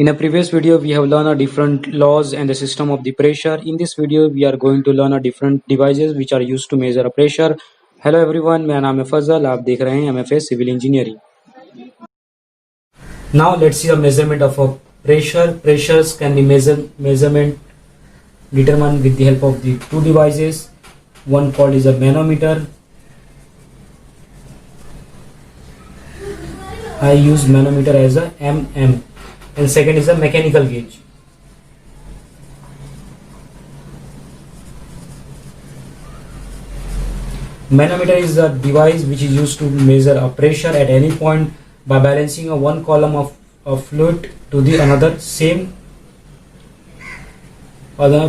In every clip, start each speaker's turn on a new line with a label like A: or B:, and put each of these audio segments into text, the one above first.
A: In a previous video, we have learned a different laws and the system of the pressure. In this video, we are going to learn a different devices which are used to measure a pressure. Hello everyone, मेरा नाम है फजल, आप देख रहे हैं MFA Civil Engineering. Now let's see a measurement of a pressure. Pressures can be measurement determined with the help of the two devices. One called is a manometer. I use manometer as a mm. And second is a mechanical gauge. Manometer is a device which is used to measure a pressure at any point by balancing a one column of fluid to the another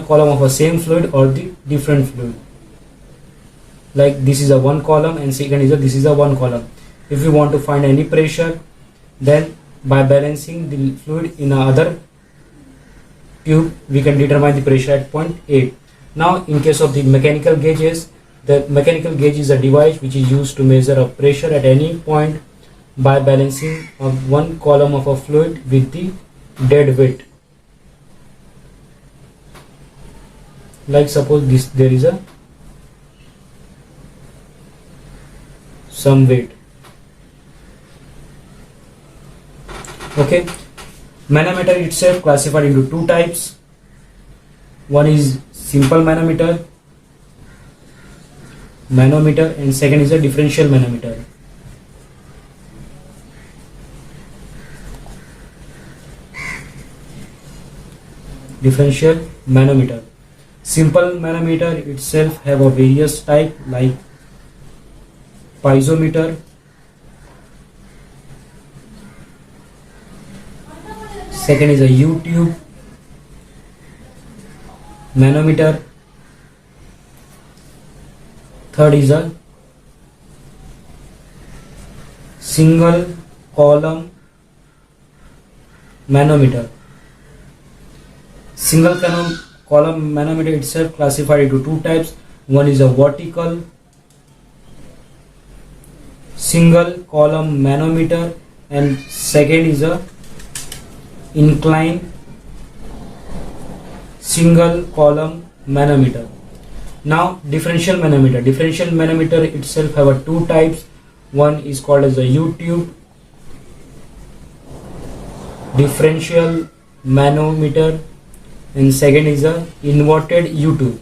A: column of a same fluid or the different fluid. Like this is a one column and second is this is a one column. If you want to find any pressure, then by balancing the fluid in another tube, we can determine the pressure at point A. Now, in case of the mechanical gauges, the mechanical gauge is a device which is used to measure a pressure at any point by balancing one column of a fluid with the dead weight. Like suppose there is some weight. Okay, manometer itself classified into two types. One is simple manometer, and second is a differential manometer. Differential manometer. Simple manometer itself have a various type like piezometer, second is a U-tube manometer, third is a single column manometer. Single column manometer itself classified into two types. One is a vertical single column manometer and second is a inclined single column manometer. Now differential manometer. Differential manometer itself have a two types. One is called as a U-tube differential manometer and second is a inverted U-tube.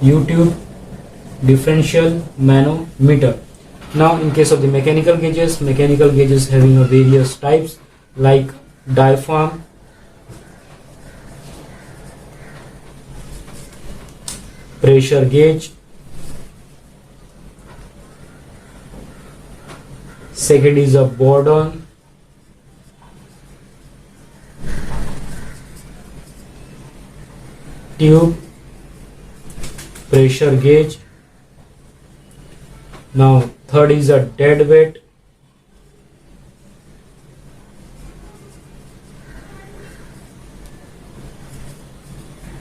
A: U-tube differential manometer. Now in case of the mechanical gauges having a various types like diaphragm, pressure gauge, second is a Bourdon, tube pressure gauge. Now third is a dead weight,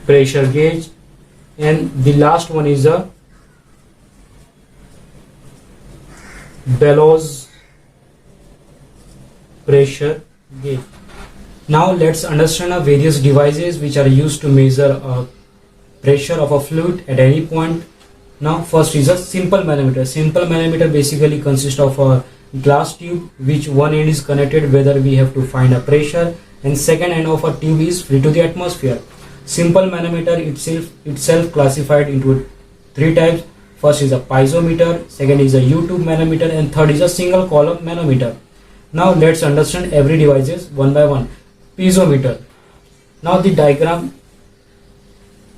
A: pressure gauge, and the last one is a bellows pressure gauge. Now let's understand the various devices which are used to measure a pressure of a fluid at any point. Now first is a simple manometer. Simple manometer basically consists of a glass tube which one end is connected whether we have to find a pressure and second end of a tube is free to the atmosphere. Simple manometer itself classified into three types. First is a piezometer, second is a U-tube manometer and third is a single column manometer. Now let's understand every devices one by one. Piezometer. Now the diagram.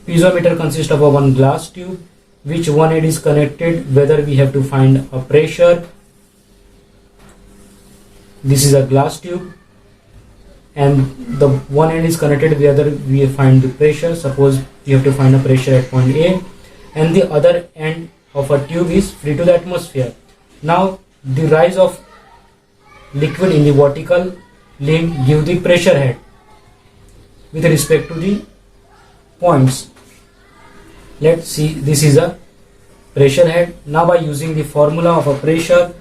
A: Piezometer consists of a one glass tube which one end is connected whether we have to find a pressure. This is a glass tube and the one end is connected whether we find the pressure. Suppose we have to find a pressure at point A and the other end of a tube is free to the atmosphere. Now the rise of liquid in the vertical limb give the pressure head with respect to the points. Let's see, this is a pressure head. Now by using the formula of a pressure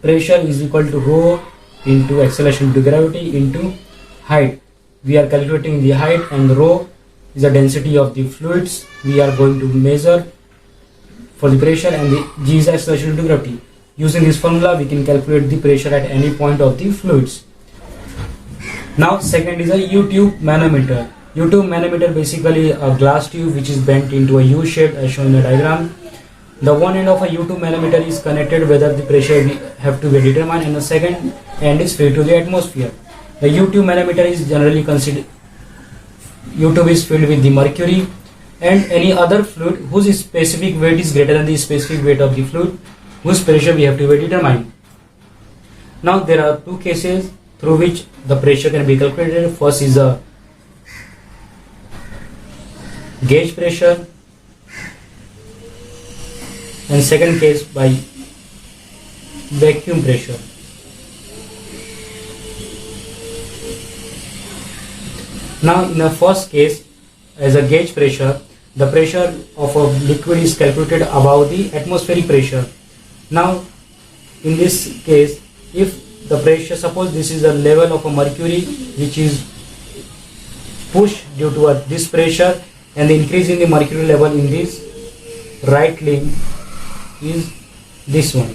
A: is equal to rho into acceleration due to gravity into height. We are calculating the height, and rho is the density of the fluids we are going to measure for the pressure, and the G is the acceleration due to gravity. Using this formula, we can calculate the pressure at any point of the fluids. Now second is a U-tube manometer. U-tube manometer basically a glass tube which is bent into a U shape as shown in the diagram. The one end of a U-tube manometer is connected whether the pressure we have to be determined, and the second end is filled to the atmosphere. The U-tube manometer is generally considered, U-tube is filled with the mercury and any other fluid whose specific weight is greater than the specific weight of the fluid whose pressure we have to be determined. Now there are two cases through which the pressure can be calculated. First is a gauge pressure, and second case by vacuum pressure. Now in the first case, as a gauge pressure, the pressure of a liquid is calculated above the atmospheric pressure. Now in this case, if the pressure, suppose this is a level of a mercury which is pushed due to this pressure, and the increase in the mercury level in this right limb is this one.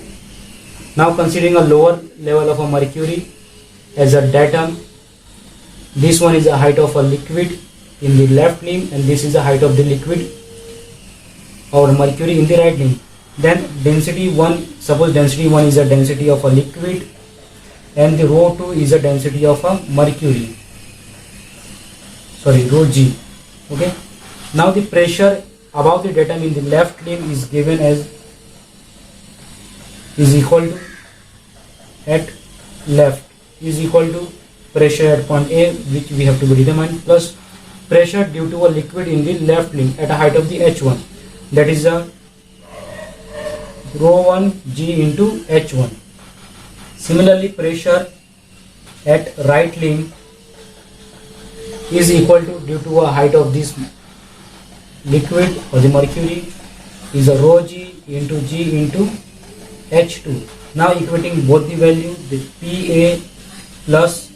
A: Now considering a lower level of a mercury as a datum, this one is the height of a liquid in the left limb, and this is the height of the liquid or mercury in the right limb. Then density 1, suppose density 1 is the density of a liquid, and the rho 2 is the density of a mercury, sorry, rho G. Okay. Now the pressure above the datum in the left limb is given as is equal to, at left is equal to pressure at point A which we have to be determined, plus pressure due to a liquid in the left limb at a height of the H1, that is a rho 1 G into H1. Similarly, pressure at right limb is equal to, due to a height of this liquid or the mercury, is a rho G into G into H2. Now equating both the value, the PA plus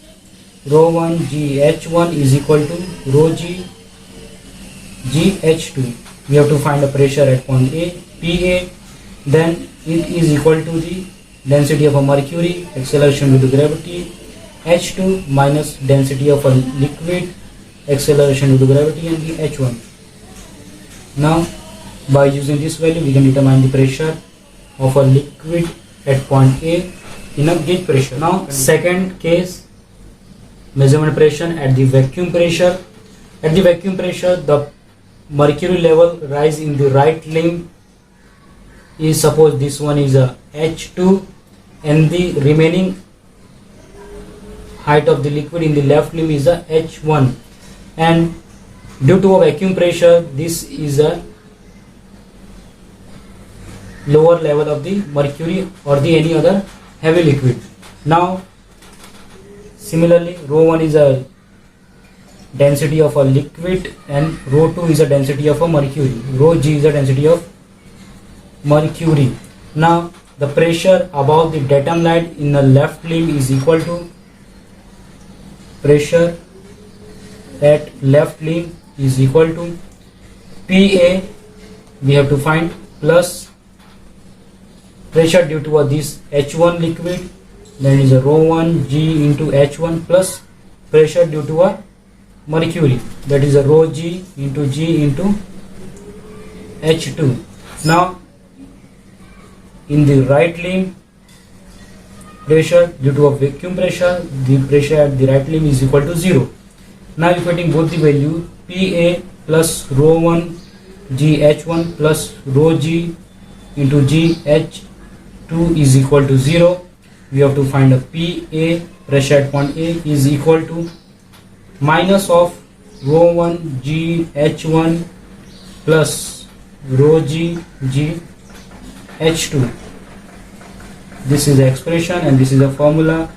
A: rho 1 G H1 is equal to rho G G H2. We have to find the pressure at point A, PA, then it is equal to the density of a mercury, acceleration due to gravity, H2 minus density of a liquid, acceleration due to gravity, and the H1. Now by using this value we can determine the pressure of a liquid at point A in a gauge pressure. Now second case, measurement pressure at the vacuum pressure. At the vacuum pressure, the mercury level rise in the right limb is, suppose this one is a H2, and the remaining height of the liquid in the left limb is a H1, and due to a vacuum pressure this is a lower level of the mercury or the any other heavy liquid. Now similarly, rho 1 is a density of a liquid and rho 2 is a density of a mercury, rho G is a density of mercury. Now the pressure above the datum line in the left limb is equal to pressure at left limb is equal to PA, we have to find, plus pressure due to this H1 liquid, then is a rho 1 G into H1 plus pressure due to a mercury, that is a rho G into G into H2. Now in the right limb, pressure due to a vacuum pressure, the pressure at the right limb is equal to 0. Now equating both the value, PA plus rho 1 G H1 plus rho G into G H2 is equal to 0. We have to find a PA, pressure at point A, is equal to minus of rho 1 G H1 plus rho G G H2. This is the expression and this is the formula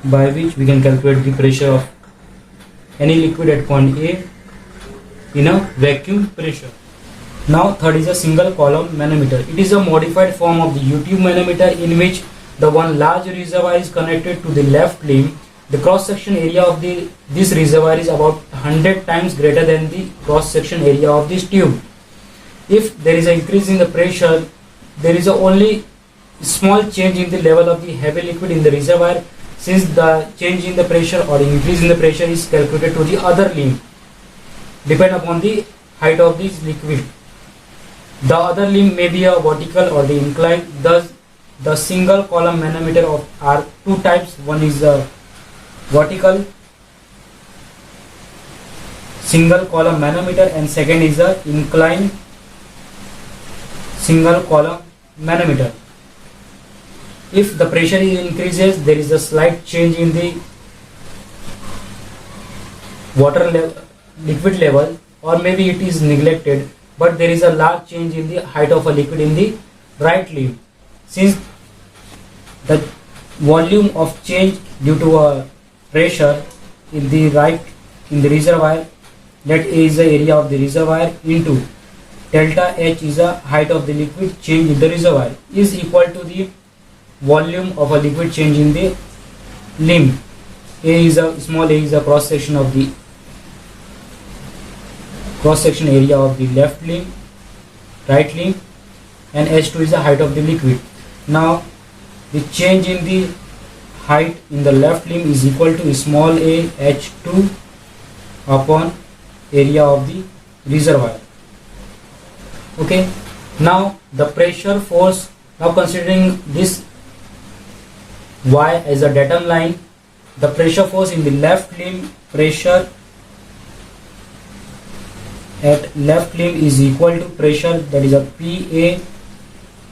A: by which we can calculate the pressure of any liquid at point A in a vacuum pressure. Now third is a single column manometer. It is a modified form of the U-tube manometer in which the one large reservoir is connected to the left limb, the cross section area of this reservoir is about 100 times greater than the cross section area of this tube. If there is an increase in the pressure, there is only small change in the level of the heavy liquid in the reservoir, since the change in the pressure or increase in the pressure is calculated to the other limb depend upon the height of this liquid. The other limb may be a vertical or the inclined. Thus the single column manometer are two types. One is a vertical single column manometer and second is a inclined single column manometer. If the pressure increases, there is a slight change in the liquid level, or maybe it is neglected, but there is a large change in the height of a liquid in the right limb. Since the volume of change due to a pressure in the reservoir, that is the area of the reservoir, into delta H is the height of the liquid change in the reservoir, is equal to the volume of a liquid change in the limb. Small a is a cross section of the cross section area of the left limb, right limb, and H2 is the height of the liquid. Now the change in the height in the left limb is equal to small a H2 upon area of the reservoir. Okay, now the pressure force, now considering this Y as a datum line, the pressure force in the left limb, pressure at left limb is equal to pressure, that is a PA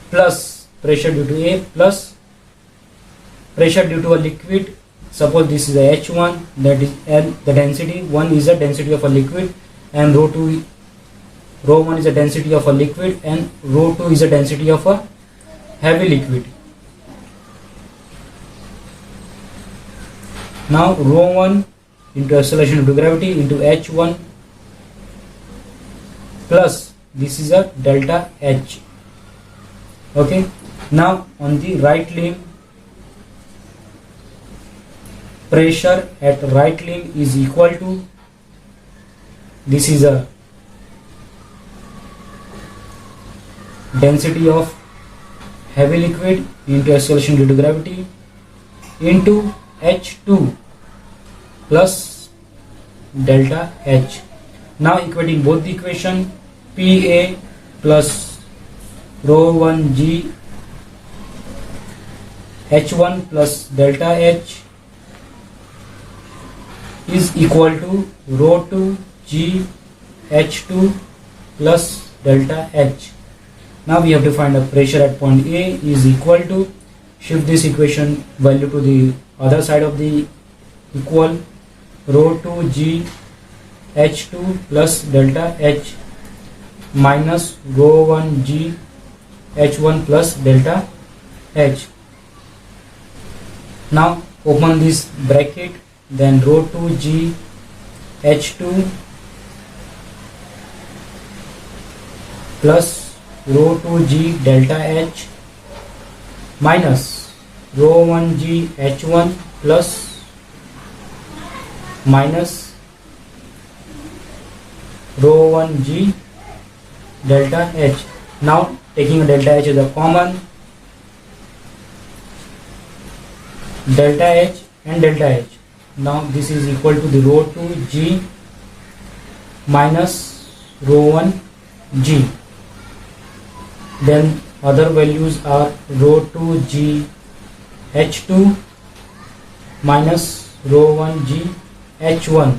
A: plus pressure due to A plus pressure due to a liquid. Suppose this is a H1, that is the density. 1 is the density of a liquid, and rho 1 is the density of a liquid, and rho 2 is the density of a heavy liquid. Now rho 1 into acceleration due to gravity into H1 plus this is a delta H. Okay, now on the right limb, pressure at right limb is equal to, this is a density of heavy liquid into acceleration due to gravity into H2 plus delta H. Now equating both the equation, PA plus rho 1 G H1 plus delta H is equal to rho 2 G H2 plus delta H. Now we have to find a pressure at point A is equal to, shift this equation value to the other side of the equal, rho 2 G H2 plus delta H minus rho 1 G H1 plus delta H. Now open this bracket, then rho 2 G H2 plus rho 2 G delta H minus rho 1 G H1 plus minus rho 1 G delta H. Now taking a delta H as a common, delta H and delta H. Now this is equal to the rho 2 G minus rho 1 G. Then other values are rho 2 G H2 minus rho 1 G H1.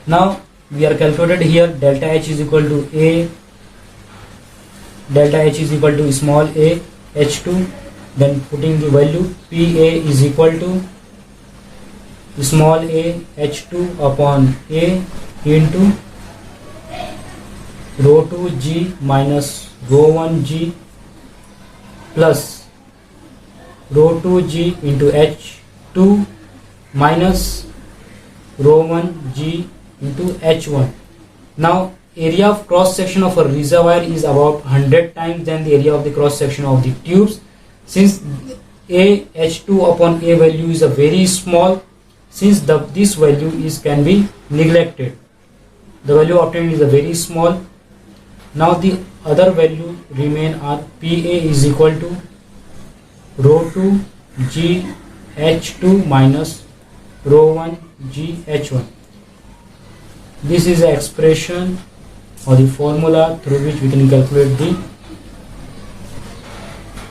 A: Now we are calculated here delta H is equal to A, delta H is equal to small a H2, then putting the value PA is equal to small a H2 upon A into rho 2 G minus rho 1 G plus rho 2 G into H2 minus rho 1 G into H1. Now area of cross section of a reservoir is about 100 times than the area of the cross section of the tubes. Since A H2 upon A value is a very small, since this value can be neglected. The value obtained is a very small. Now the other value remain are PA is equal to rho 2 G H2 minus rho 1 G H1. This is the expression or the formula through which we can calculate the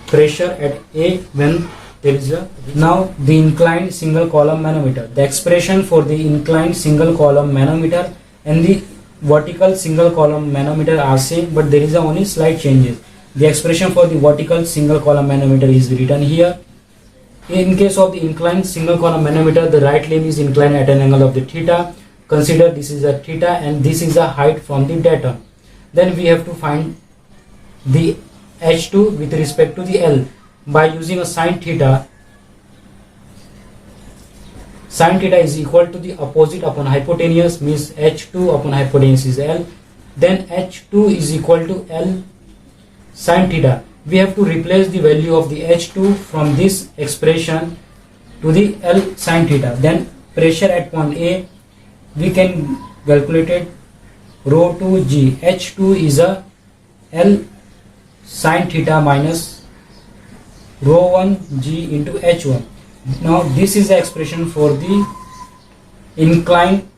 A: pressure at A when there is a. Now the inclined single column manometer. The expression for the inclined single column manometer and the vertical single column manometer are same, but there is a only slight changes. The expression for the vertical single column manometer is written here. In case of the inclined single column manometer, the right limb is inclined at an angle of the theta. Consider this is a theta and this is a height from the datum. Then we have to find the H2 with respect to the L by using a sine theta. Sine theta is equal to the opposite upon hypotenuse, means H2 upon hypotenuse is L. Then H2 is equal to L sine theta. We have to replace the value of the H2 from this expression to the L sine theta. Then pressure at point A, we can calculate it rho 2 G. H2 is a L sine theta minus rho 1 G into H1. Now this is the expression for the inclined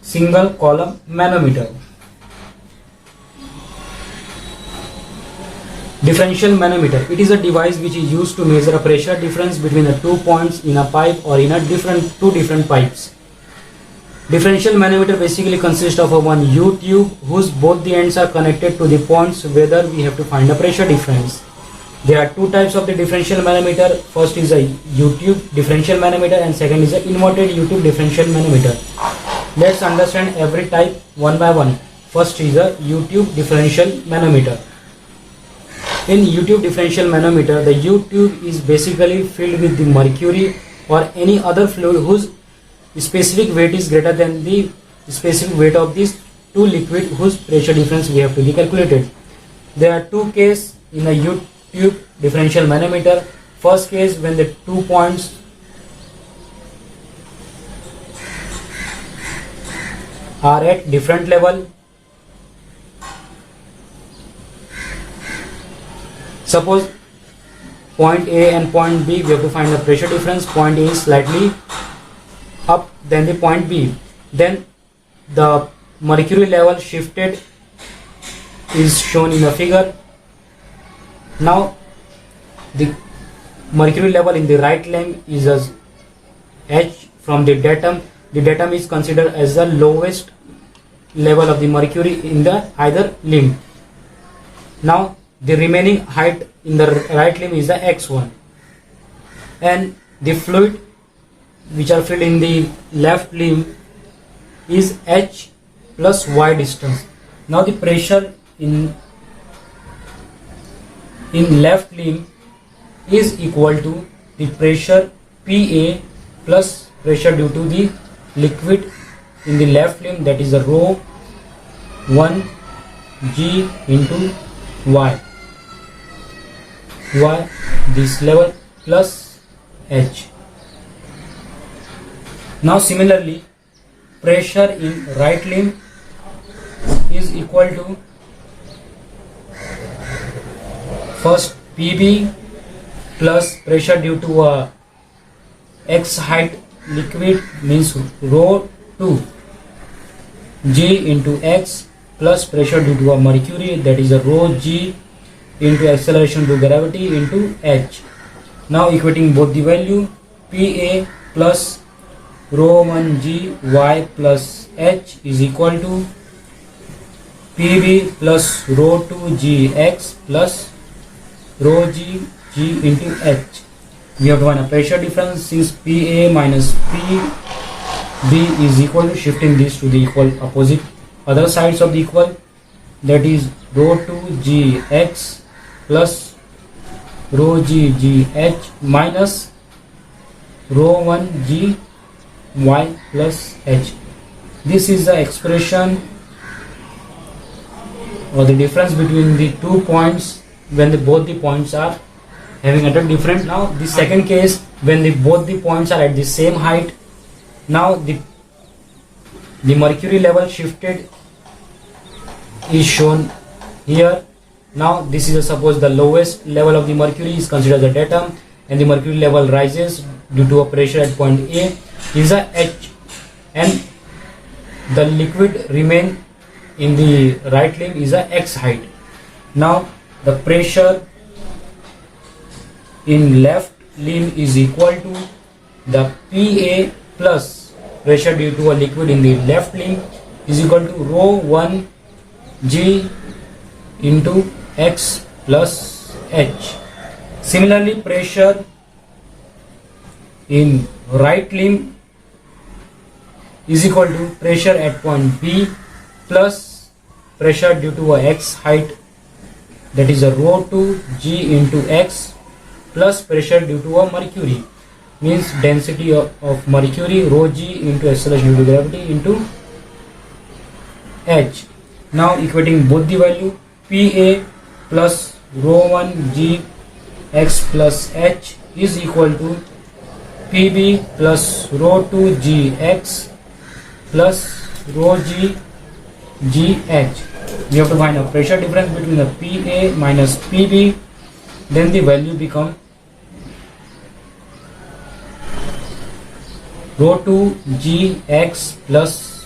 A: single column manometer. Differential manometer. It is a device which is used to measure a pressure difference between the 2 points in a pipe or in a two different pipes. Differential manometer basically consists of a one U-tube whose both the ends are connected to the points whether we have to find a pressure difference. There are two types of the differential manometer. First is a U-tube differential manometer and second is a inverted U-tube differential manometer. Let's understand every type one by one. First is a U-tube differential manometer. In U-tube differential manometer, the U-tube is basically filled with the mercury or any other fluid whose specific weight is greater than the specific weight of these two liquid whose pressure difference we have to be calculated. There are two cases in a U-tube differential manometer. First case, when the 2 points are at different level. Suppose point A and point B, we have to find the pressure difference. Point A is slightly up than the point B. Then the mercury level shifted is shown in the figure. Now the mercury level in the right limb is as H from the datum. The datum is considered as the lowest level of the mercury in the either limb. Now the remaining height in the right limb is the X1, and the fluid which are filled in the left limb is H plus Y distance. Now the pressure in left limb is equal to the pressure PA plus pressure due to the liquid in the left limb, that is the rho 1 G into Y this level plus H. Now similarly, pressure in right limb is equal to first PB plus pressure due to a X height liquid, means rho 2 G into X plus pressure due to a mercury, that is a rho G into acceleration due to gravity into H. Now equating both the value, PA plus rho 1 G Y plus H is equal to PB plus rho 2 G X plus rho G into H. We have to find a pressure difference, since PA minus PB is equal to, shifting this to the equal opposite other sides of the equal, that is rho 2 G X plus rho G H minus rho 1 G Y plus H. This is the expression or the difference between the 2 points when both the points are having at a different. Now the second case, when both the points are at the same height, now the mercury level shifted is shown here. Now this is suppose the lowest level of the mercury is considered as a datum, and the mercury level rises due to a pressure at point A is a H, and the liquid remain in the right limb is a X height. Now the pressure in left limb is equal to the PA plus pressure due to a liquid in the left limb is equal to rho 1 G into X plus H. Similarly, pressure in right limb is equal to pressure at point B plus pressure due to a X height, that is a rho 2 G into X plus pressure due to a mercury, means density of mercury rho G into acceleration due to gravity into H. Now equating both the value, PA plus rho 1 G X plus H is equal to PB plus rho 2 G X plus rho G G H. We have to find a pressure difference between the PA minus PB, then the value become rho 2 G X plus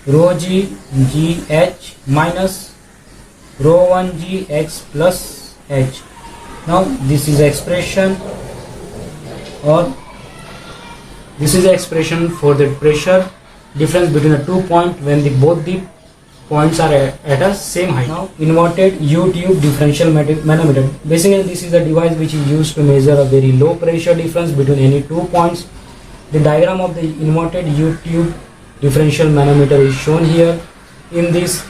A: rho G G H minus rho 1 G X plus H. Now this is expression, or this is the expression for the pressure difference between the 2 points when both the points are at a same height. Now inverted U-tube differential manometer. Basically this is a device which is used to measure a very low pressure difference between any 2 points. The diagram of the inverted U-tube differential manometer is shown here. In these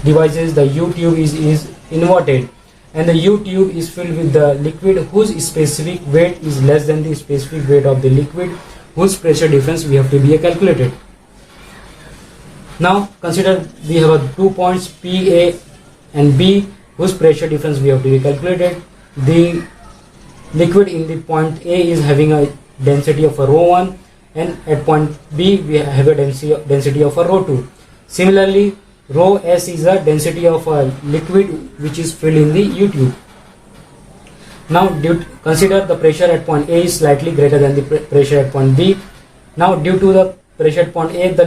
A: devices, the U-tube is inverted, and the U-tube is filled with the liquid whose specific weight is less than the specific weight of the liquid whose pressure difference we have to be calculated. Now consider we have 2 points PA and B whose pressure difference we have to be calculated. The liquid in the point A is having a density of a rho 1, and at point B we have a density of a rho 2. Similarly, rho S is the density of a liquid which is filled in the U-tube. Now consider the pressure at point A is slightly greater than the pressure at point B. Now due to the pressure at point A, the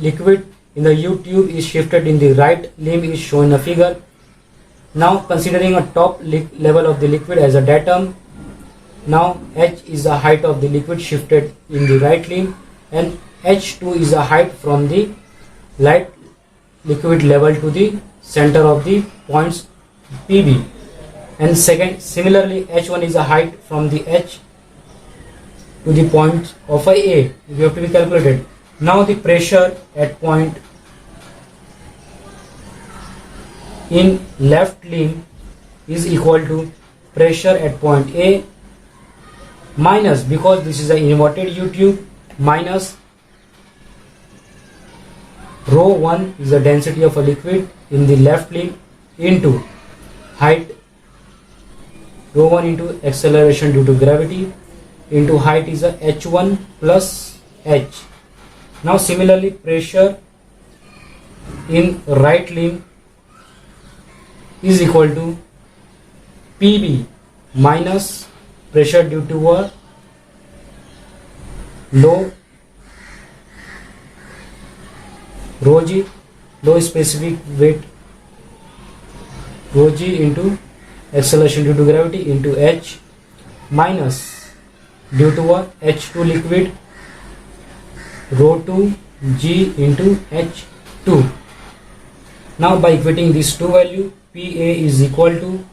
A: liquid in the U-tube is shifted in the right limb is shown in a figure. Now considering a top level of the liquid as a datum, now H is the height of the liquid shifted in the right limb, and H2 is the height from the light liquid level to the center of the points PB, and similarly H1 is the height from the H to the point of A. We have to be calculated. Now the pressure at point in left limb is equal to pressure at point A minus, because this is an inverted U-tube, minus rho 1 is the density of a liquid in the left limb into height rho 1 into acceleration due to gravity into height is a H1 plus H. Now similarly pressure in right limb is equal to PB minus pressure due to a low rho G, low specific weight rho G into acceleration due to gravity into H minus due to a H2 liquid rho 2 G into H2. Now by equating these two values, PA is equal to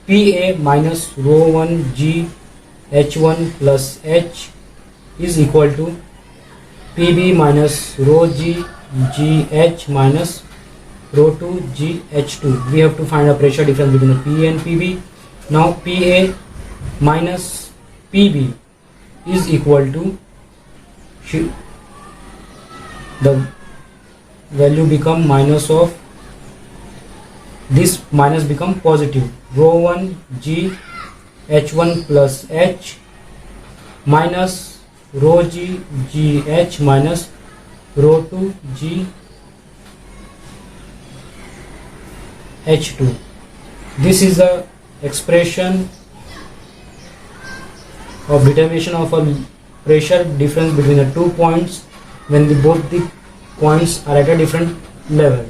A: PA minus rho 1 G H1 plus H is equal to PB minus rho G GH minus rho 2 GH2. We have to find a pressure difference between PA and PB. Now PA minus PB is equal to, the value become minus of this minus become positive. Rho 1 G H1 plus H minus rho G G H minus rho 2 G H2. This is the expression of determination of a pressure difference between the 2 points when both the points are at a different level.